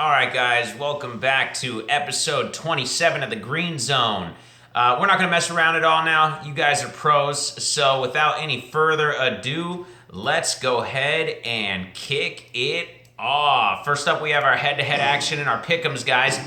All right, guys, welcome back to episode 27 of the Green Zone. We're not going to mess around at all now. You guys are pros. So without any further ado, let's go ahead and kick it off. First up, we have our head-to-head action and our pick'ems, guys.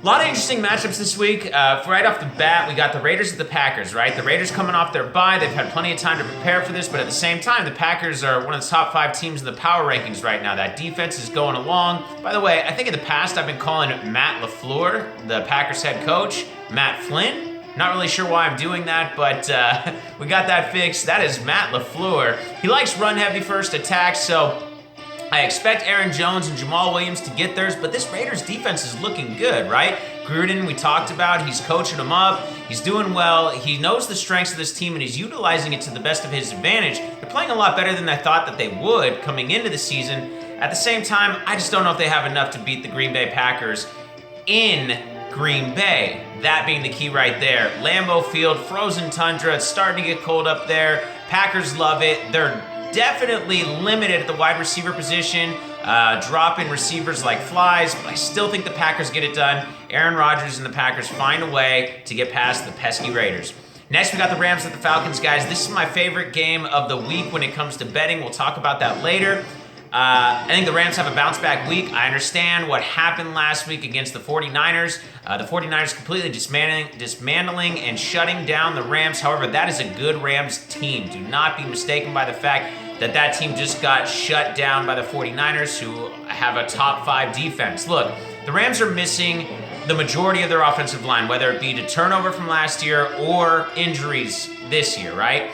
A lot of interesting matchups this week. Right off the bat, we got the Raiders at the Packers, right? The Raiders coming off their bye. They've had plenty of time to prepare for this, but at the same time, the Packers are one of the top 5 teams in the power rankings right now. That defense is going along. By the way, I think in the past, I've been calling Matt LaFleur, the Packers head coach, Matt Flynn. Not really sure why I'm doing that, but we got that fixed. That is Matt LaFleur. He likes run-heavy first attacks, so I expect Aaron Jones and Jamal Williams to get theirs, but this Raiders defense is looking good, right? Gruden, we talked about, he's coaching them up, he's doing well, he knows the strengths of this team and he's utilizing it to the best of his advantage. They're playing a lot better than I thought that they would coming into the season. At the same time, I just don't know if they have enough to beat the Green Bay Packers in Green Bay. That being the key right there. Lambeau Field, frozen tundra, it's starting to get cold up there. Packers love it. They're definitely limited at the wide receiver position, dropping receivers like flies, but I still think the Packers get it done. Aaron Rodgers and the Packers find a way to get past the pesky Raiders. Next, we got the Rams at the Falcons, guys. This is my favorite game of the week when it comes to betting. We'll talk about that later. I think the Rams have a bounce-back week. I understand what happened last week against the 49ers. The 49ers completely dismantling and shutting down the Rams. However, that is a good Rams team. Do not be mistaken by the fact that that team just got shut down by the 49ers, who have a top 5 defense. Look, the Rams are missing the majority of their offensive line, whether it be to turnover from last year or injuries this year, right?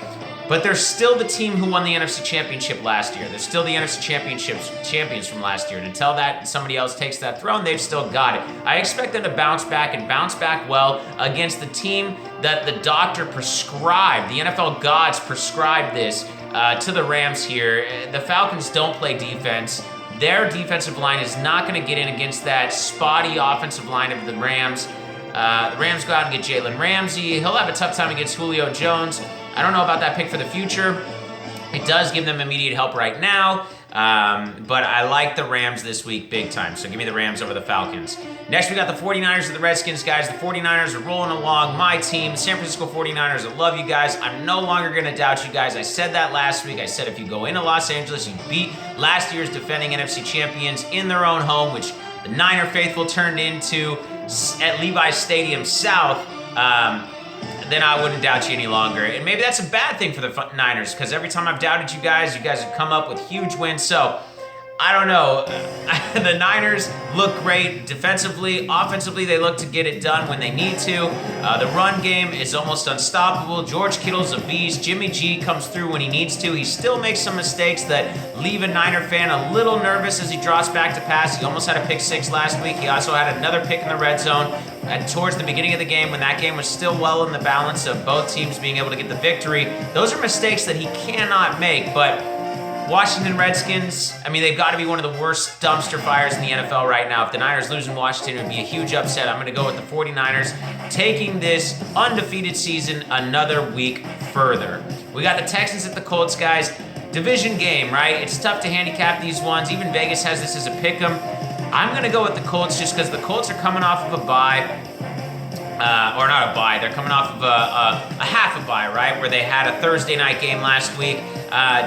But they're still the team who won the NFC Championship last year. They're still the NFC champions from last year. And until that somebody else takes that throne, they've still got it. I expect them to bounce back and bounce back well against the team that the doctor prescribed. The NFL gods prescribed this to the Rams here. The Falcons don't play defense. Their defensive line is not going to get in against that spotty offensive line of the Rams. The Rams go out and get Jalen Ramsey. He'll have a tough time against Julio Jones. I don't know about that pick for the future. It does give them immediate help right now, but I like the Rams this week big time, so give me the Rams over the Falcons. Next, we got the 49ers and the Redskins, guys. The 49ers are rolling along. My team, the San Francisco 49ers, I love you guys. I'm no longer going to doubt you guys. I said that last week. I said if you go into Los Angeles, you beat last year's defending NFC champions in their own home, which the Niner faithful turned into at Levi's Stadium South, then I wouldn't doubt you any longer. And maybe that's a bad thing for the Niners, because every time I've doubted you guys have come up with huge wins. So, I don't know. The Niners look great defensively. Offensively, they look to get it done when they need to. The run game is almost unstoppable. George Kittle's a beast. Jimmy G comes through when he needs to. He still makes some mistakes that leave a Niner fan a little nervous as he drops back to pass. He almost had a pick 6 last week. He also had another pick in the red zone. And towards the beginning of the game, when that game was still well in the balance of both teams being able to get the victory, those are mistakes that he cannot make. But Washington Redskins, I mean, they've got to be one of the worst dumpster fires in the NFL right now. If the Niners lose in Washington, it would be a huge upset. I'm going to go with the 49ers, taking this undefeated season another week further. We got the Texans at the Colts, guys. Division game, right? It's tough to handicap these ones. Even Vegas has this as a pick'em. I'm going to go with the Colts just because the Colts are coming off of a bye. Or not a bye. They're coming off of a half a bye, right? Where they had a Thursday night game last week.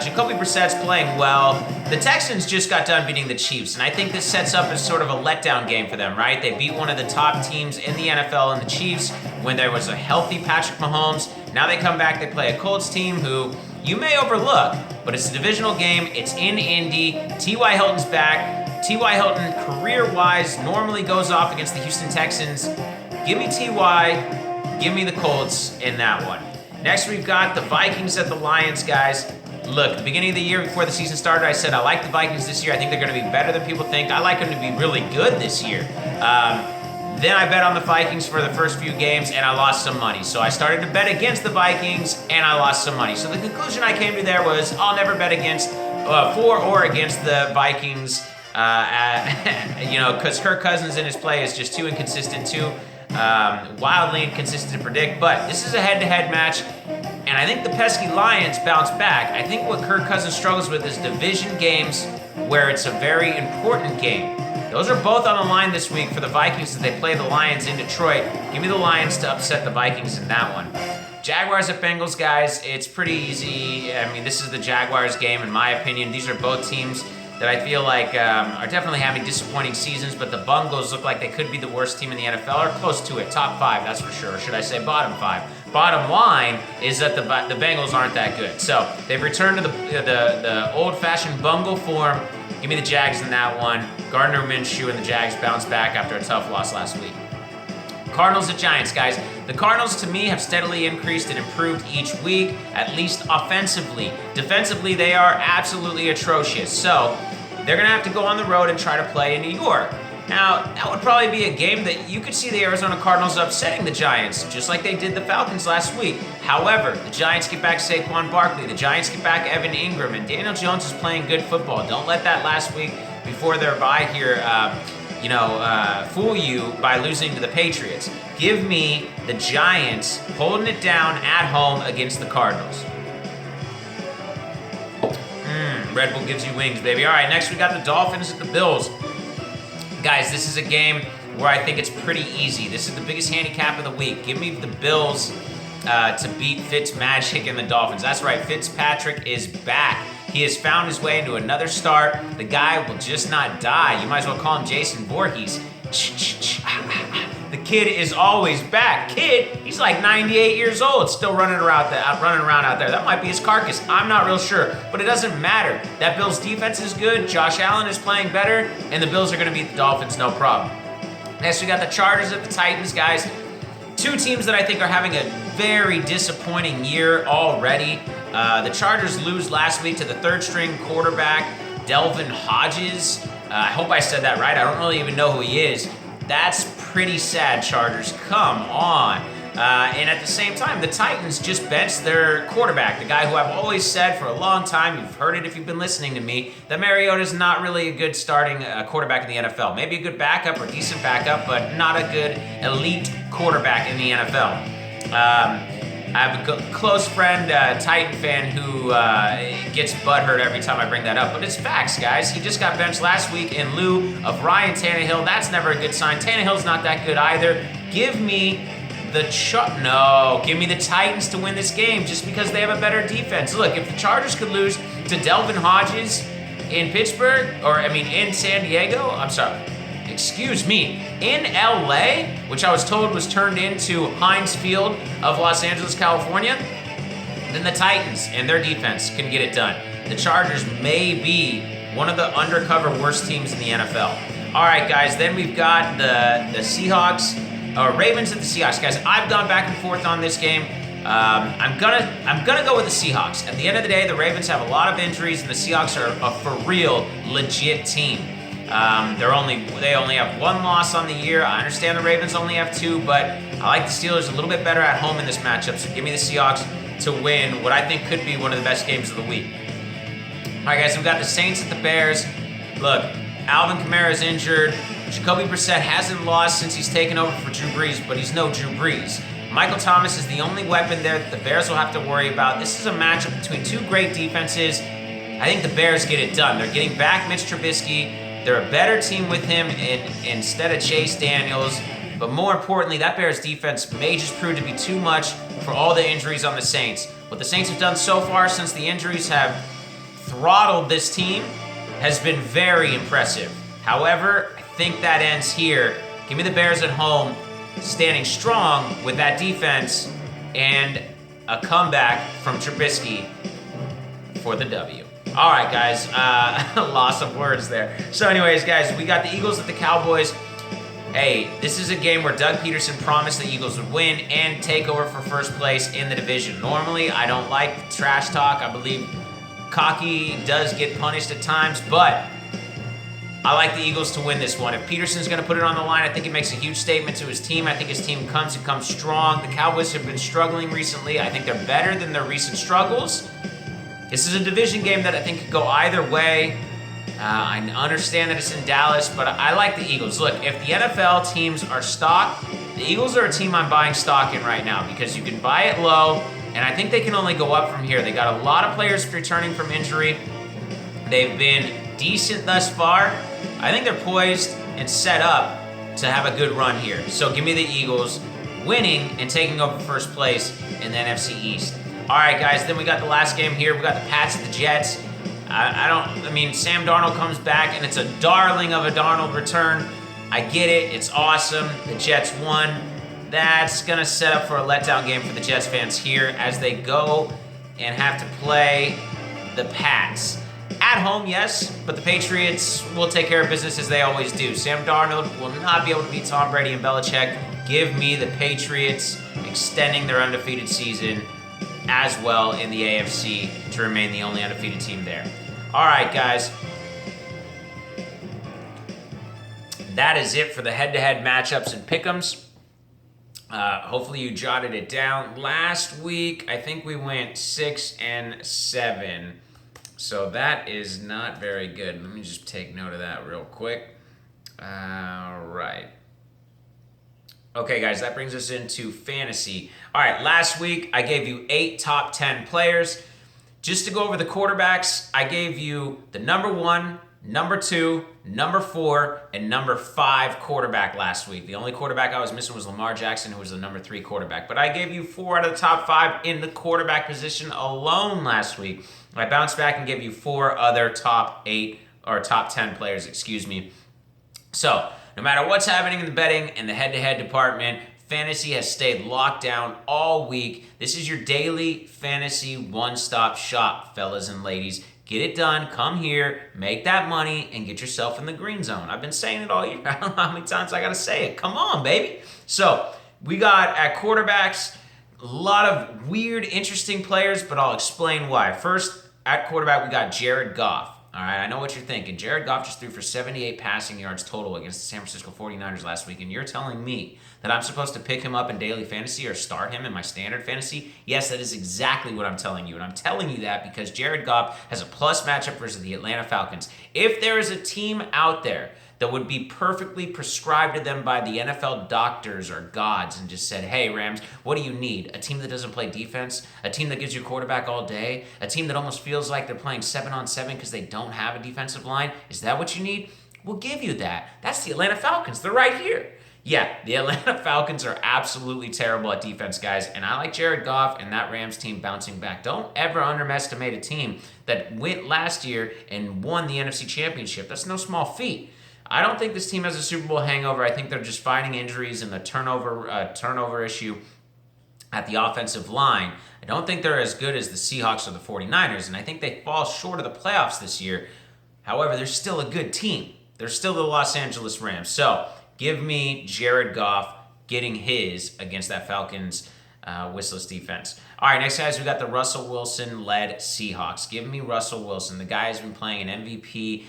Jacoby Brissett's playing well. The Texans just got done beating the Chiefs, and I think this sets up as sort of a letdown game for them, right? They beat one of the top teams in the NFL in the Chiefs when there was a healthy Patrick Mahomes. Now they come back, they play a Colts team who you may overlook, but it's a divisional game. It's in Indy. T.Y. Hilton's back. T.Y. Hilton, career-wise, normally goes off against the Houston Texans. Give me T.Y., give me the Colts in that one. Next, we've got the Vikings at the Lions, guys. Look, the beginning of the year before the season started, I said I like the Vikings this year. I think they're going to be better than people think. I like them to be really good this year. Then I bet on the Vikings for the first few games, and I lost some money. So I started to bet against the Vikings, and I lost some money. So the conclusion I came to there was I'll never bet for or against the Vikings, because Kirk Cousins in his play is just too inconsistent, too wildly inconsistent to predict. But this is a head-to-head match, and I think the pesky Lions bounce back. I think what Kirk Cousins struggles with is division games where it's a very important game. Those are both on the line this week for the Vikings as they play the Lions in Detroit. Give me the Lions to upset the Vikings in that one. Jaguars at Bengals, guys, it's pretty easy. I mean, this is the Jaguars game, in my opinion. These are both teams that I feel like are definitely having disappointing seasons, but the Bengals look like they could be the worst team in the NFL, or close to it. Top 5, that's for sure. Or should I say bottom 5? Bottom line is that the Bengals aren't that good. So they've returned to the old-fashioned bungle form. Give me the Jags in that one. Gardner Minshew and the Jags bounce back after a tough loss last week. Cardinals at Giants, guys. The Cardinals, to me, have steadily increased and improved each week, at least offensively. Defensively, they are absolutely atrocious. So they're going to have to go on the road and try to play in New York. Now, that would probably be a game that you could see the Arizona Cardinals upsetting the Giants, just like they did the Falcons last week. However, the Giants get back Saquon Barkley, the Giants get back Evan Ingram, and Daniel Jones is playing good football. Don't let that last week before their bye here fool you by losing to the Patriots. Give me the Giants holding it down at home against the Cardinals. Red Bull gives you wings, baby. All right, next we got the Dolphins at the Bills. Guys, this is a game where I think it's pretty easy. This is the biggest handicap of the week. Give me the Bills to beat Fitzmagic and the Dolphins. That's right, Fitzpatrick is back. He has found his way into another start. The guy will just not die. You might as well call him Jason Voorhees. The kid is always back. Kid, he's like 98 years old, still running around out there. That might be his carcass. I'm not real sure, but it doesn't matter. That Bills defense is good. Josh Allen is playing better, and the Bills are going to beat the Dolphins, no problem. Next, we got the Chargers at the Titans, guys. Two teams that I think are having a very disappointing year already. The Chargers lose last week to the third-string quarterback, Delvin Hodges. I hope I said that right. I don't really even know who he is. That's pretty sad, Chargers. Come on. And at the same time, the Titans just benched their quarterback, the guy who I've always said for a long time, you've heard it if you've been listening to me, that Mariota's not really a good starting quarterback in the NFL. Maybe a good backup or decent backup, but not a good elite quarterback in the NFL. I have a close friend, Titan fan, who gets butthurt every time I bring that up. But it's facts, guys. He just got benched last week in lieu of Ryan Tannehill. That's never a good sign. Tannehill's not that good either. Give me give me the Titans to win this game just because they have a better defense. Look, if the Chargers could lose to Delvin Hodges in in San Diego, in LA, which I was told was turned into Heinz Field of Los Angeles, California, then the Titans and their defense can get it done. The Chargers may be one of the undercover worst teams in the NFL. All right, guys, then we've got the Seahawks, or Ravens at the Seahawks. Guys, I've gone back and forth on this game. I'm gonna go with the Seahawks. At the end of the day, the Ravens have a lot of injuries, and the Seahawks are a for real legit team. They only have one loss on the year. I understand the Ravens only have 2, but I like the Steelers a little bit better at home in this matchup. So give me the Seahawks to win what I think could be one of the best games of the week. All right, guys, we've got the Saints at the Bears. Look, Alvin Kamara's injured. Jacoby Brissett hasn't lost since he's taken over for Drew Brees, but he's no Drew Brees. Michael Thomas is the only weapon there that the Bears will have to worry about. This is a matchup between two great defenses. I think the Bears get it done. They're getting back Mitch Trubisky. They're a better team with him instead of Chase Daniels. But more importantly, that Bears defense may just prove to be too much for all the injuries on the Saints. What the Saints have done so far since the injuries have throttled this team has been very impressive. However, I think that ends here. Give me the Bears at home, standing strong with that defense, and a comeback from Trubisky for the W. All right, guys, loss of words there. So anyways, guys, we got the Eagles at the Cowboys. Hey, this is a game where Doug Peterson promised the Eagles would win and take over for first place in the division. Normally, I don't like trash talk. I believe cocky does get punished at times, but I like the Eagles to win this one. If Peterson's going to put it on the line, I think it makes a huge statement to his team. I think his team comes strong. The Cowboys have been struggling recently. I think they're better than their recent struggles. This is a division game that I think could go either way. I understand that it's in Dallas, but I like the Eagles. Look, if the NFL teams are stock, the Eagles are a team I'm buying stock in right now because you can buy it low, and I think they can only go up from here. They got a lot of players returning from injury. They've been decent thus far. I think they're poised and set up to have a good run here. So give me the Eagles winning and taking over first place in the NFC East. All right, guys, then we got the last game here. We got the Pats at the Jets. I mean, Sam Darnold comes back, and it's a darling of a Darnold return. I get it. It's awesome. The Jets won. That's going to set up for a letdown game for the Jets fans here as they go and have to play the Pats. At home, yes, but the Patriots will take care of business as they always do. Sam Darnold will not be able to beat Tom Brady and Belichick. Give me the Patriots extending their undefeated season as well in the AFC to remain the only undefeated team there. All right, guys. That is it for the head-to-head matchups and pick'ems. Hopefully you jotted it down. Last week, I think we went 6-7. So that is not very good. Let me just take note of that real quick. All right. Okay, guys, that brings us into fantasy. All right, last week I gave you 8 top 10 players. Just to go over the quarterbacks, I gave you the number 1, number 2, number 4, and number 5 quarterback last week. The only quarterback I was missing was Lamar Jackson, who was the number 3 quarterback. But I gave you 4 out of the top 5 in the quarterback position alone last week. I bounced back and gave you 4 other top 8 or top 10 players, excuse me. So, no matter what's happening in the betting and the head-to-head department, fantasy has stayed locked down all week. This is your daily fantasy one-stop shop, fellas and ladies. Get it done, come here, make that money, and get yourself in the green zone. I've been saying it all year. I don't know how many times I got to say it. Come on, baby. So, we got at quarterbacks, a lot of weird, interesting players, but I'll explain why. First, at quarterback, we got Jared Goff. All right, I know what you're thinking. Jared Goff just threw for 78 passing yards total against the San Francisco 49ers last week, and you're telling me that I'm supposed to pick him up in daily fantasy or start him in my standard fantasy? Yes, that is exactly what I'm telling you, and I'm telling you that because Jared Goff has a plus matchup versus the Atlanta Falcons. If there is a team out there that would be perfectly prescribed to them by the NFL doctors or gods and just said, hey, Rams, what do you need? A team that doesn't play defense? A team that gives you quarterback all day? A team that almost feels like they're playing 7-on-7 because they don't have a defensive line? Is that what you need? We'll give you that. That's the Atlanta Falcons. They're right here. Yeah, the Atlanta Falcons are absolutely terrible at defense, guys, and I like Jared Goff and that Rams team bouncing back. Don't ever underestimate a team that went last year and won the NFC Championship. That's no small feat. I don't think this team has a Super Bowl hangover. I think they're just fighting injuries and the turnover issue at the offensive line. I don't think they're as good as the Seahawks or the 49ers, and I think they fall short of the playoffs this year. However, they're still a good team. They're still the Los Angeles Rams. So give me Jared Goff getting his against that Falcons whistleless defense. All right, next, guys, we got the Russell Wilson-led Seahawks. Give me Russell Wilson. The guy has been playing an MVP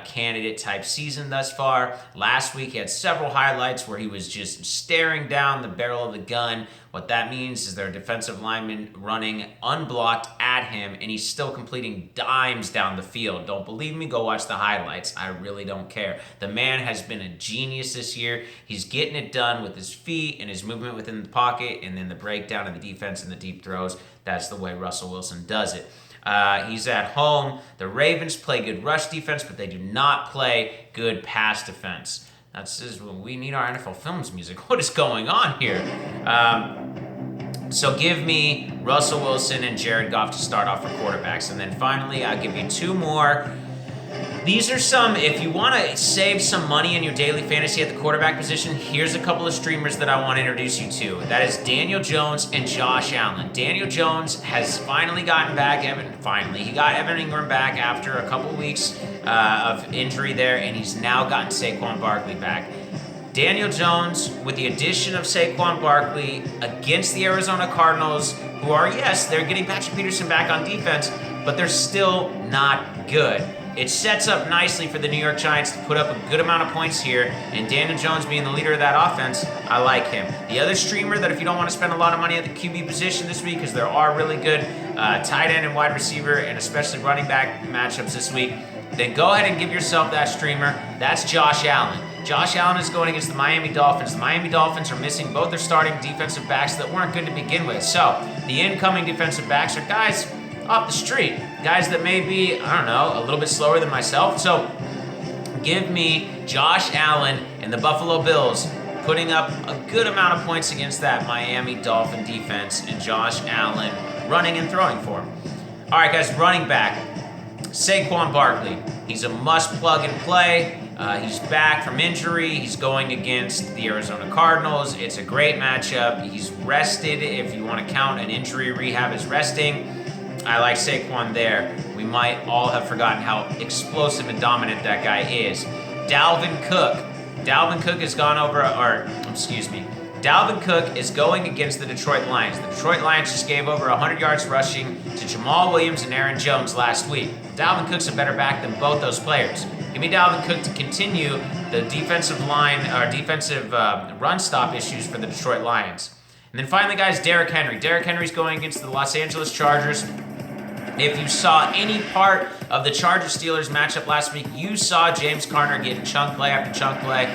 candidate-type season thus far. Last week, he had several highlights where he was just staring down the barrel of the gun. What that means is there are defensive linemen running unblocked at him, and he's still completing dimes down the field. Don't believe me? Go watch the highlights. I really don't care. The man has been a genius this year. He's getting it done with his feet and his movement within the pocket, and then the breakdown of the defense and the deep throws. That's the way Russell Wilson does it. He's at home. The Ravens play good rush defense, but they do not play good pass defense. We need our NFL Films music. What is going on here? So give me Russell Wilson and Jared Goff to start off for quarterbacks. And then finally, I'll give you 2 more. These are some, if you want to save some money in your daily fantasy at the quarterback position, here's a couple of streamers that I want to introduce you to. That is Daniel Jones and Josh Allen. Daniel Jones has finally gotten back, he got Evan Ingram back after a couple weeks of injury there, and he's now gotten Saquon Barkley back. Daniel Jones, with the addition of Saquon Barkley against the Arizona Cardinals, who are, yes, they're getting Patrick Peterson back on defense, but they're still not good. It sets up nicely for the New York Giants to put up a good amount of points here, and Daniel Jones being the leader of that offense, I like him. The other streamer that if you don't want to spend a lot of money at the QB position this week, because there are really good tight end and wide receiver, and especially running back matchups this week, then go ahead and give yourself that streamer. That's Josh Allen. Josh Allen is going against the Miami Dolphins. The Miami Dolphins are missing both their starting defensive backs that weren't good to begin with. So the incoming defensive backs are guys off the street, guys that may be, I don't know, a little bit slower than myself. So give me Josh Allen and the Buffalo Bills putting up a good amount of points against that Miami Dolphin defense, and Josh Allen running and throwing for him. All right, guys, running back. Saquon Barkley. He's a must plug and play. He's back from injury. He's going against the Arizona Cardinals. It's a great matchup. He's rested, if you want to count an injury rehab as resting. I like Saquon there. We might all have forgotten how explosive and dominant that guy is. Dalvin Cook. Dalvin Cook is going against the Detroit Lions. The Detroit Lions just gave over 100 yards rushing to Jamal Williams and Aaron Jones last week. Dalvin Cook's a better back than both those players. Give me Dalvin Cook to continue the defensive run stop issues for the Detroit Lions. And then finally, guys, Derrick Henry. Derrick Henry's going against the Los Angeles Chargers. If you saw any part of the Chargers-Steelers matchup last week, you saw James Conner getting chunk play after chunk play.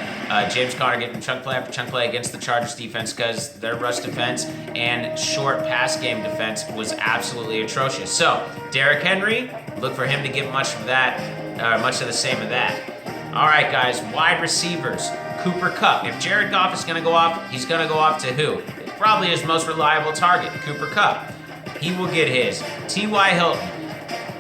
James Conner getting chunk play after chunk play against the Chargers defense because their rush defense and short pass game defense was absolutely atrocious. So, Derrick Henry, look for him to get much of the same of that. All right, guys, wide receivers. Cooper Kupp. If Jared Goff is going to go off, he's going to go off to who? Probably his most reliable target, Cooper Kupp. He will get his. T.Y. Hilton.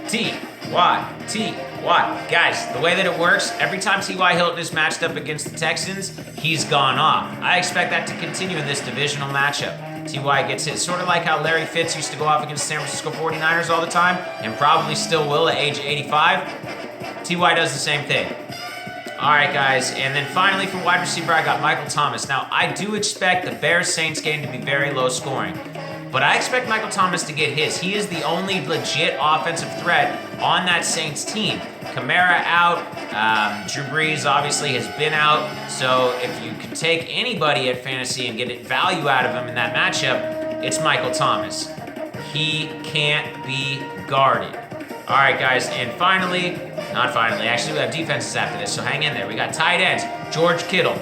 T.Y. Guys, the way that it works, every time T.Y. Hilton is matched up against the Texans, he's gone off. I expect that to continue in this divisional matchup. T.Y. gets hit, sort of like how Larry Fitz used to go off against the San Francisco 49ers all the time, and probably still will at age 85. T.Y. does the same thing. All right, guys, and then finally for wide receiver, I got Michael Thomas. Now, I do expect the Bears-Saints game to be very low scoring, but I expect Michael Thomas to get his. He is the only legit offensive threat on that Saints team. Kamara out. Drew Brees obviously has been out. So if you can take anybody at fantasy and get value out of him in that matchup, it's Michael Thomas. He can't be guarded. All right, guys, and actually we have defenses after this, so hang in there. We got tight ends. George Kittle.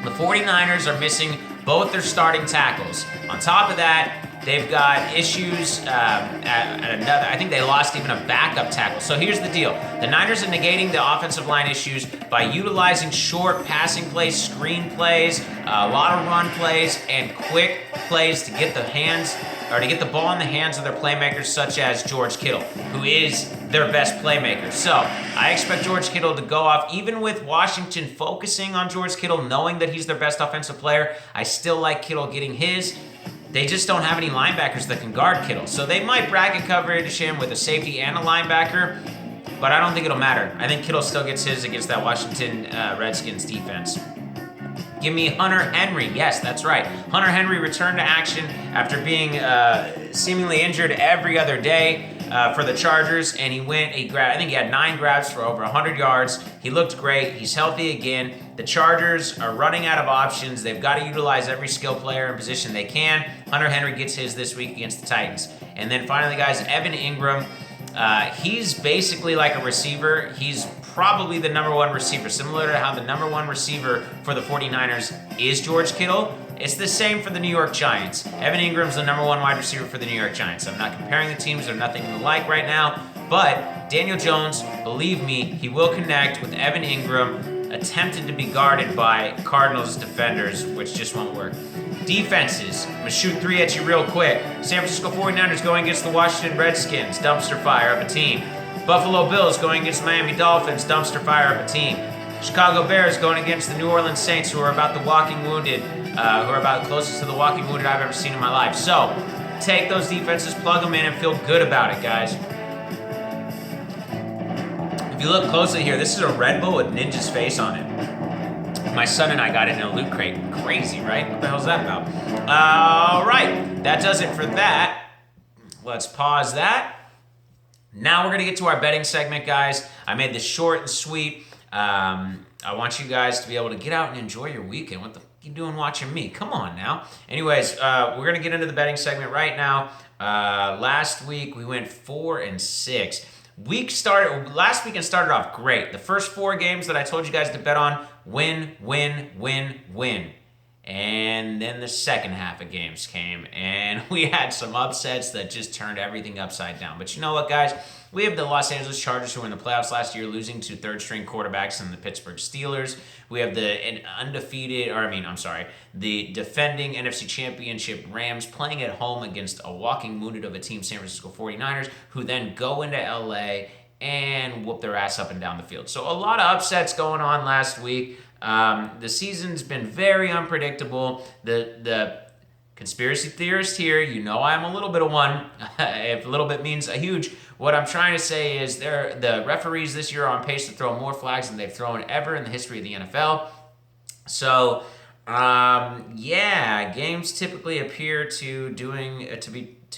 The 49ers are missing both their starting tackles. On top of that, they've got issues at another. I think they lost even a backup tackle. So here's the deal. The Niners are negating the offensive line issues by utilizing short passing plays, screen plays, a lot of run plays, and quick plays to get the ball in the hands of their playmakers, such as George Kittle, who is their best playmaker. So I expect George Kittle to go off. Even with Washington focusing on George Kittle, knowing that he's their best offensive player, I still like Kittle getting his. They just don't have any linebackers that can guard Kittle. So they might bracket coverage him with a safety and a linebacker, but I don't think it'll matter. I think Kittle still gets his against that Washington Redskins defense. Give me Hunter Henry. Yes, that's right. Hunter Henry returned to action after being seemingly injured every other day for the Chargers, and I think he had 9 grabs for over 100 yards. He looked great. He's healthy again. The Chargers are running out of options. They've got to utilize every skill player and position they can. Hunter Henry gets his this week against the Titans. And then finally, guys, Evan Ingram. He's basically like a receiver. He's probably the number one receiver, similar to how the number one receiver for the 49ers is George Kittle. It's the same for the New York Giants. Evan Ingram's the number one wide receiver for the New York Giants. I'm not comparing the teams. They're nothing alike right now. But Daniel Jones, believe me, he will connect with Evan Ingram, attempted to be guarded by Cardinals defenders, which just won't work. Defenses. I'm going to shoot 3 at you real quick. San Francisco 49ers going against the Washington Redskins. Dumpster fire of a team. Buffalo Bills going against Miami Dolphins. Dumpster fire of a team. Chicago Bears going against the New Orleans Saints, who are about the walking wounded, who are about the closest to the walking wounded I've ever seen in my life. So, take those defenses, plug them in, and feel good about it, guys. If you look closely here, this is a Red Bull with Ninja's face on it. My son and I got it in a loot crate. Crazy, right? What the hell's that about? All right, that does it for that. Let's pause that. Now we're going to get to our betting segment, guys. I made this short and sweet. I want you guys to be able to get out and enjoy your weekend. What the f*** you doing watching me? Come on now. Anyways, we're going to get into the betting segment right now. Last week we went 4-6. Last weekend started off great. The first 4 games that I told you guys to bet on, win. And then the second half of games came, and we had some upsets that just turned everything upside down. But you know what, guys? We have the Los Angeles Chargers, who were in the playoffs last year, losing to third-string quarterbacks in the Pittsburgh Steelers. We have the the defending NFC Championship Rams playing at home against a walking wounded of a team, San Francisco 49ers, who then go into LA and whoop their ass up and down the field. So a lot of upsets going on last week. The season's been very unpredictable. The conspiracy theorist here, you know I'm a little bit of one. If a little bit means a huge. What I'm trying to say is the referees this year are on pace to throw more flags than they've thrown ever in the history of the NFL. So, games typically appear to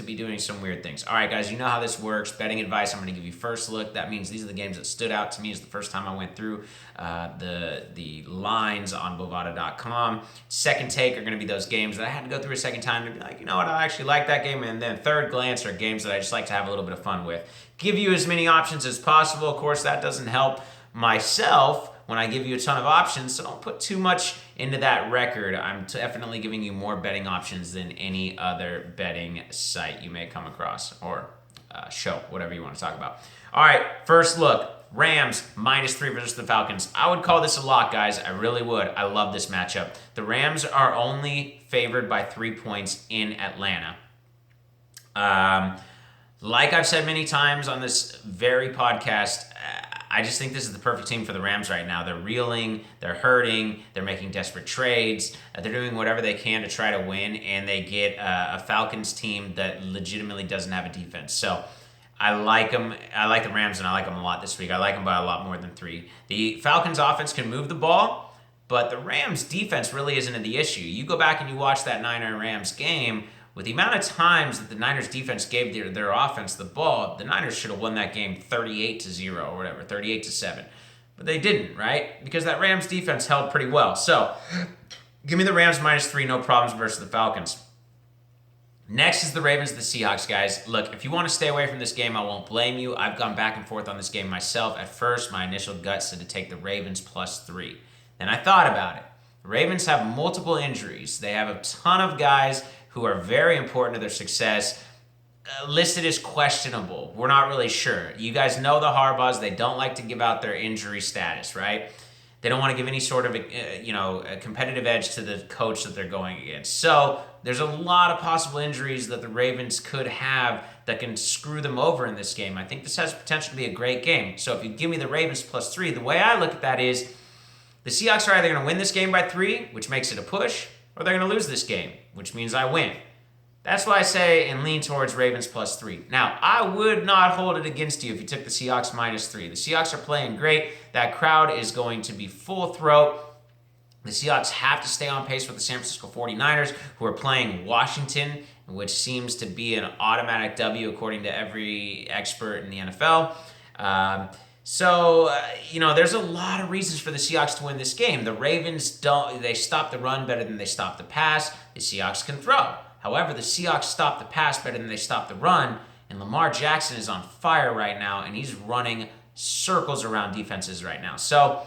be doing some weird things. All right, guys, you know how this works. Betting advice, I'm going to give you first look. That means these are the games that stood out to me as the first time I went through the lines on Bovada.com. Second take are going to be those games that I had to go through a second time to be like, you know what, I actually like that game. And then third glance are games that I just like to have a little bit of fun with. Give you as many options as possible. Of course, that doesn't help myself when I give you a ton of options, so don't put too much into that record. I'm definitely giving you more betting options than any other betting site you may come across, or show, whatever you want to talk about. All right, first look. Rams -3 versus the Falcons. I would call this a lock, guys. I really would. I love this matchup. The Rams are only favored by 3 points in Atlanta. Like I've said many times on this very podcast, I just think this is the perfect team for the Rams right now. They're reeling, they're hurting, they're making desperate trades, they're doing whatever they can to try to win, and they get a Falcons team that legitimately doesn't have a defense. So I like them. I like the Rams, and I like them a lot this week. I like them by a lot more than 3. The Falcons offense can move the ball, but the Rams defense really isn't the issue. You go back and you watch that Niner-Rams game, with the amount of times that the Niners defense gave their offense the ball, the Niners should have won that game 38-0 or whatever, 38-7. But they didn't, right? Because that Rams defense held pretty well. So, give me the Rams -3, no problems versus the Falcons. Next is the Ravens, the Seahawks, guys. Look, if you want to stay away from this game, I won't blame you. I've gone back and forth on this game myself. At first, my initial gut said to take the Ravens +3. Then I thought about it. The Ravens have multiple injuries. They have a ton of guys who are very important to their success, listed as questionable. We're not really sure. You guys know the Harbaughs. They don't like to give out their injury status, right? They don't want to give any sort of a competitive edge to the coach that they're going against. So there's a lot of possible injuries that the Ravens could have that can screw them over in this game. I think this has potential to be a great game. So if you give me the Ravens +3, the way I look at that is the Seahawks are either going to win this game by 3, which makes it a push, or they're going to lose this game, which means I win. That's why I say and lean towards Ravens +3. Now, I would not hold it against you if you took the Seahawks -3. The Seahawks are playing great. That crowd is going to be full throat. The Seahawks have to stay on pace with the San Francisco 49ers, who are playing Washington, which seems to be an automatic W according to every expert in the NFL. There's a lot of reasons for the Seahawks to win this game. The Ravens they stop the run better than they stop the pass. The Seahawks can throw. However, the Seahawks stop the pass better than they stop the run, and Lamar Jackson is on fire right now, and he's running circles around defenses right now. So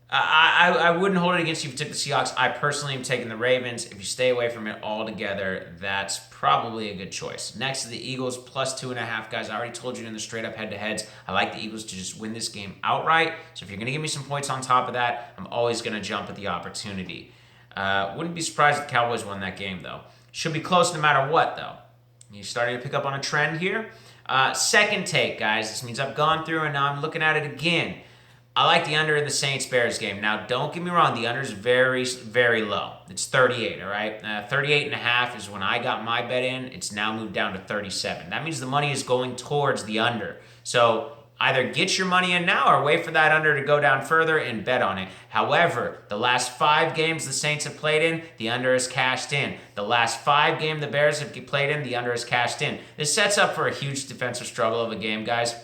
I wouldn't hold it against you if you took the Seahawks. I personally am taking the Ravens. If you stay away from it altogether, that's probably a good choice. Next to the Eagles, +2.5, guys. I already told you in the straight-up head-to-heads, I like the Eagles to just win this game outright. So if you're going to give me some points on top of that, I'm always going to jump at the opportunity. Wouldn't be surprised if the Cowboys won that game, though. Should be close no matter what, though. You're starting to pick up on a trend here. Second take, guys. This means I've gone through and now I'm looking at it again. I like the under in the Saints-Bears game. Now, don't get me wrong. The under is very, very low. It's 38, all right? 38.5 is when I got my bet in. It's now moved down to 37. That means the money is going towards the under. So either get your money in now or wait for that under to go down further and bet on it. However, the last 5 games the Saints have played in, the under is cashed in. The last 5 games the Bears have played in, the under is cashed in. This sets up for a huge defensive struggle of a game, guys.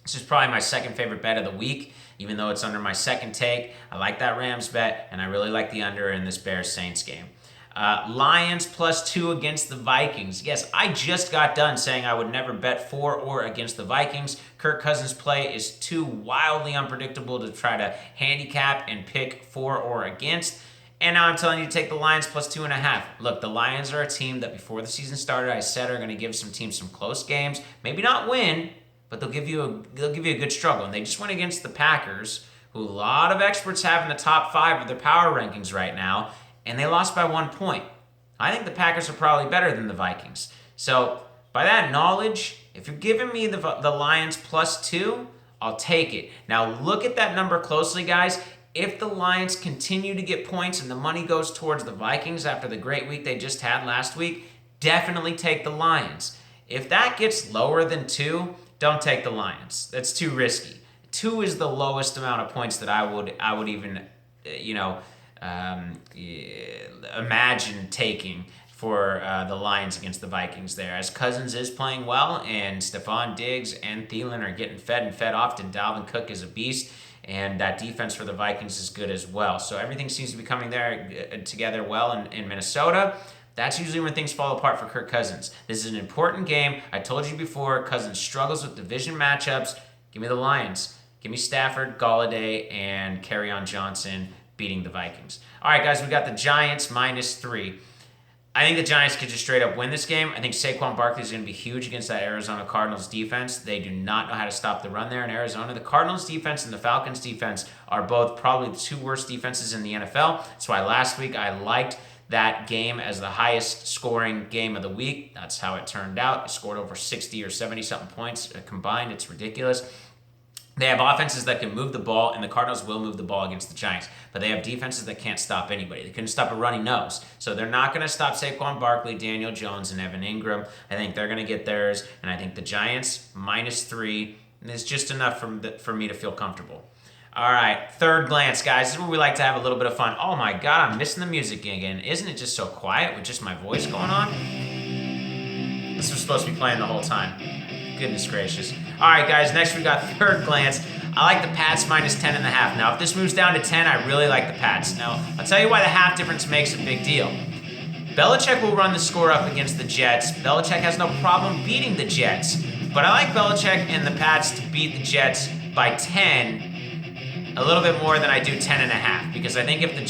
This is probably my second favorite bet of the week, even though it's under my second take. I like that Rams bet, and I really like the under in this Bears-Saints game. Lions +2 against the Vikings. Yes, I just got done saying I would never bet for or against the Vikings. Kirk Cousins' play is too wildly unpredictable to try to handicap and pick for or against. And now I'm telling you to take the Lions plus 2.5. Look, the Lions are a team that before the season started, I said are going to give some teams some close games. Maybe not win, but they'll give you a good struggle. And they just went against the Packers, who a lot of experts have in the top 5 of their power rankings right now, and they lost by 1 point. I think the Packers are probably better than the Vikings. So by that knowledge, if you're giving me the Lions plus 2, I'll take it. Now look at that number closely, guys. If the Lions continue to get points and the money goes towards the Vikings after the great week they just had last week, definitely take the Lions. If that gets lower than 2, don't take the Lions. That's too risky. 2 is the lowest amount of points that I would even, imagine taking for the Lions against the Vikings there. As Cousins is playing well and Stephon Diggs and Thielen are getting fed and fed often, Dalvin Cook is a beast. And that defense for the Vikings is good as well. So everything seems to be coming together well in Minnesota. That's usually when things fall apart for Kirk Cousins. This is an important game. I told you before, Cousins struggles with division matchups. Give me the Lions. Give me Stafford, Golladay, and Kerryon Johnson beating the Vikings. All right, guys, we got the Giants minus 3. I think the Giants could just straight up win this game. I think Saquon Barkley is going to be huge against that Arizona Cardinals defense. They do not know how to stop the run there in Arizona. The Cardinals defense and the Falcons defense are both probably the 2 worst defenses in the NFL. That's why last week I liked that game as the highest scoring game of the week. That's how it turned out. It scored over 60 or 70-something points combined. It's ridiculous. They have offenses that can move the ball, and the Cardinals will move the ball against the Giants. But they have defenses that can't stop anybody. They couldn't stop a runny nose. So they're not going to stop Saquon Barkley, Daniel Jones, and Evan Ingram. I think they're going to get theirs. And I think the Giants, minus 3, is just enough for me to feel comfortable. All right, third glance, guys. This is where we like to have a little bit of fun. Oh, my God, I'm missing the music again. Isn't it just so quiet with just my voice going on? This was supposed to be playing the whole time. Goodness gracious. All right, guys, next we got third glance. I like the Pats minus 10.5. Now, if this moves down to 10, I really like the Pats. Now, I'll tell you why the half difference makes a big deal. Belichick will run the score up against the Jets. Belichick has no problem beating the Jets. But I like Belichick and the Pats to beat the Jets by 10 a little bit more than I do 10.5. Because I think if the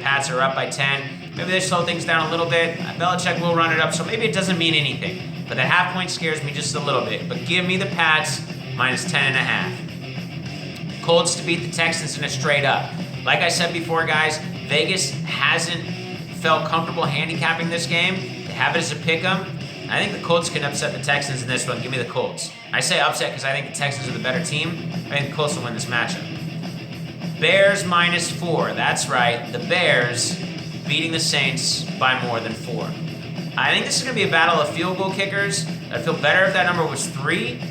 Pats are up by 10, maybe they slow things down a little bit. Belichick will run it up, so maybe it doesn't mean anything. But the half point scares me just a little bit. But give me the Pats minus 10.5. Colts to beat the Texans in a straight up. Like I said before, guys, Vegas hasn't felt comfortable handicapping this game. They have it as a pick 'em. I think the Colts can upset the Texans in this one. Give me the Colts. I say upset because I think the Texans are the better team. I think the Colts will win this matchup. Bears minus 4. That's right. The Bears beating the Saints by more than 4. I think this is going to be a battle of field goal kickers. I'd feel better if that number was 3,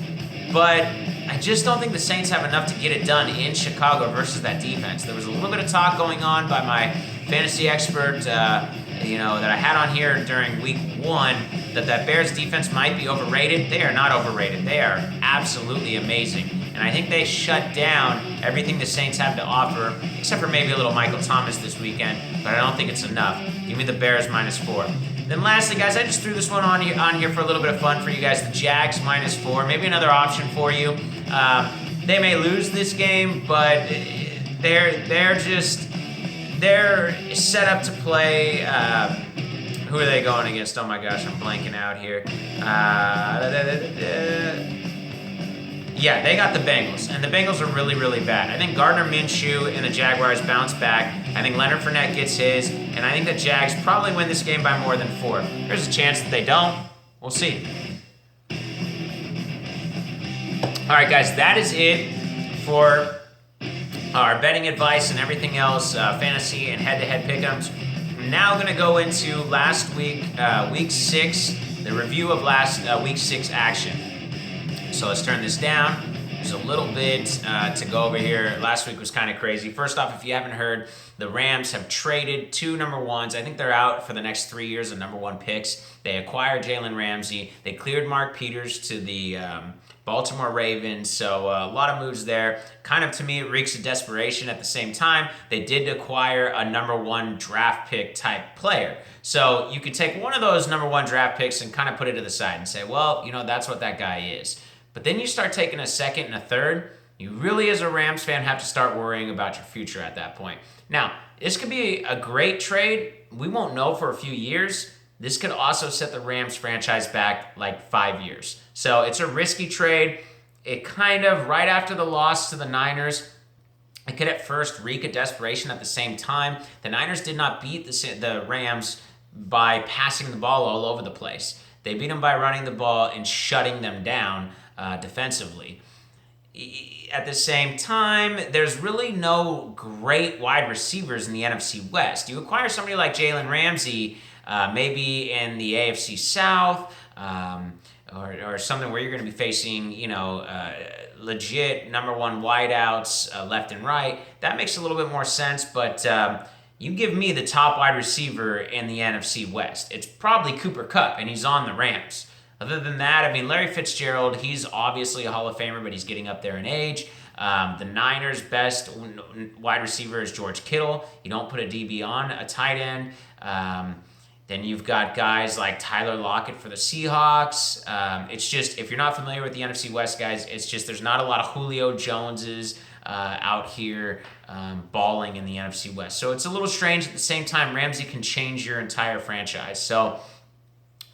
but I just don't think the Saints have enough to get it done in Chicago versus that defense. There was a little bit of talk going on by my fantasy expert, that I had on here during week 1, that Bears defense might be overrated. They are not overrated. They are absolutely amazing. And I think they shut down everything the Saints have to offer, except for maybe a little Michael Thomas this weekend, but I don't think it's enough. Give me the Bears minus 4. Then lastly, guys, I just threw this one on here for a little bit of fun for you guys. The Jags minus 4, maybe another option for you. They may lose this game, but they're set up to play. Who are they going against? Oh my gosh, I'm blanking out here. Yeah, they got the Bengals, and the Bengals are really, really bad. I think Gardner Minshew and the Jaguars bounce back. I think Leonard Fournette gets his, and I think the Jags probably win this game by more than 4. There's a chance that they don't. We'll see. All right, guys, that is it for our betting advice and everything else, fantasy and head-to-head pick'ems. I'm now going to go into last week, week 6, the review of last week 6 action. So let's turn this down. There's a little bit to go over here. Last week was kind of crazy. First off, if you haven't heard, the Rams have traded 2 number 1s. I think they're out for the next 3 years of number 1 picks. They acquired Jalen Ramsey. They cleared Mark Peters to the Baltimore Ravens. So a lot of moves there. Kind of, to me, it reeks of desperation. At the same time, they did acquire a number 1 draft pick type player. So you could take one of those number 1 draft picks and kind of put it to the side and say, well, that's what that guy is. But then you start taking a second and a third, You really, as a Rams fan, have to start worrying about your future at that point. Now, this could be a great trade. We won't know for a few years. This could also set the Rams franchise back like 5 years. So it's a risky trade. It kind of, right after the loss to the Niners, it could at first reek of desperation. At the same time, the Niners did not beat the Rams by passing the ball all over the place. They beat them by running the ball and shutting them down defensively. At the same time, there's really no great wide receivers in the NFC West. You acquire somebody like Jalen Ramsey, maybe in the AFC South, or something where you're going to be facing, legit number one wideouts left and right. That makes a little bit more sense, but you give me the top wide receiver in the NFC West. It's probably Cooper Kupp, and he's on the Rams. Other than that, I mean, Larry Fitzgerald, he's obviously a Hall of Famer, but he's getting up there in age. The Niners' best wide receiver is George Kittle. You don't put a DB on a tight end. Then you've got guys like Tyler Lockett for the Seahawks. It's just, if you're not familiar with the NFC West, guys, it's just there's not a lot of Julio Joneses out here balling in the NFC West. So it's a little strange. At the same time, Ramsey can change your entire franchise. So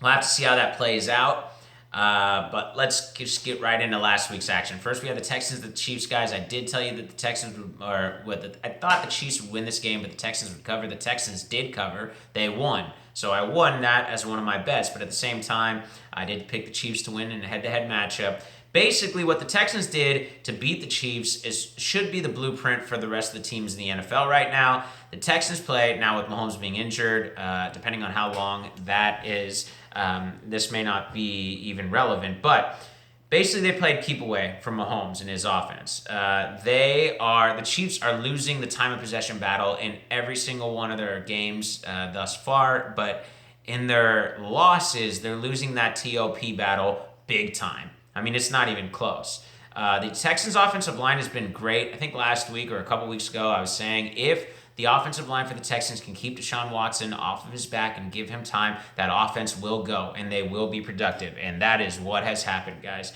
we'll have to see how that plays out. But let's just get right into last week's action. First, we have the Texans, the Chiefs, guys. I did tell you that the Texans I thought the Chiefs would win this game, but the Texans would cover. The Texans did cover. They won. So I won that as one of my bets. But at the same time, I did pick the Chiefs to win in a head-to-head matchup. Basically, what the Texans did to beat the Chiefs should be the blueprint for the rest of the teams in the NFL right now. The Texans play, now with Mahomes being injured, depending on how long that is, this may not be even relevant, but basically they played keep away from Mahomes and his offense. The Chiefs are losing the time of possession battle in every single one of their games thus far, but in their losses, they're losing that TOP battle big time. I mean, it's not even close. The Texans' offensive line has been great. I think last week or a couple weeks ago, I was saying if the offensive line for the Texans can keep Deshaun Watson off of his back and give him time, that offense will go and they will be productive. And that is what has happened, guys.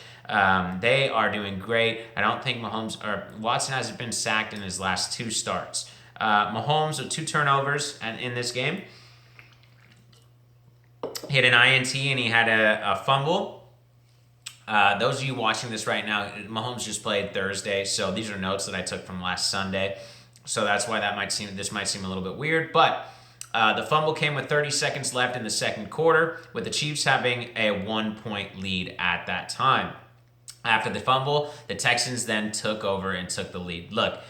They are doing great. I don't think Watson hasn't been sacked in his last 2 starts. Mahomes with 2 turnovers in this game. He had an INT and he had a fumble. Those of you watching this right now, Mahomes just played Thursday, so these are notes that I took from last Sunday. So that's why this might seem a little bit weird. But the fumble came with 30 seconds left in the second quarter, with the Chiefs having a 1-point lead at that time. After the fumble, the Texans then took over and took the lead. Look,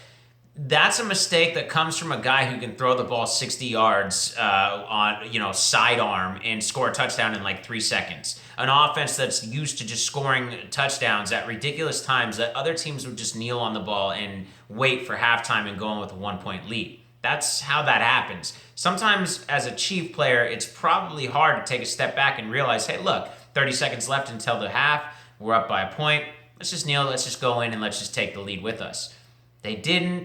that's a mistake that comes from a guy who can throw the ball 60 yards on sidearm and score a touchdown in like 3 seconds. An offense that's used to just scoring touchdowns at ridiculous times that other teams would just kneel on the ball and wait for halftime and go in with a 1-point lead. That's how that happens. Sometimes as a Chief player, it's probably hard to take a step back and realize, hey, look, 30 seconds left until the half. We're up by a point. Let's just kneel. Let's just go in and let's just take the lead with us. They didn't.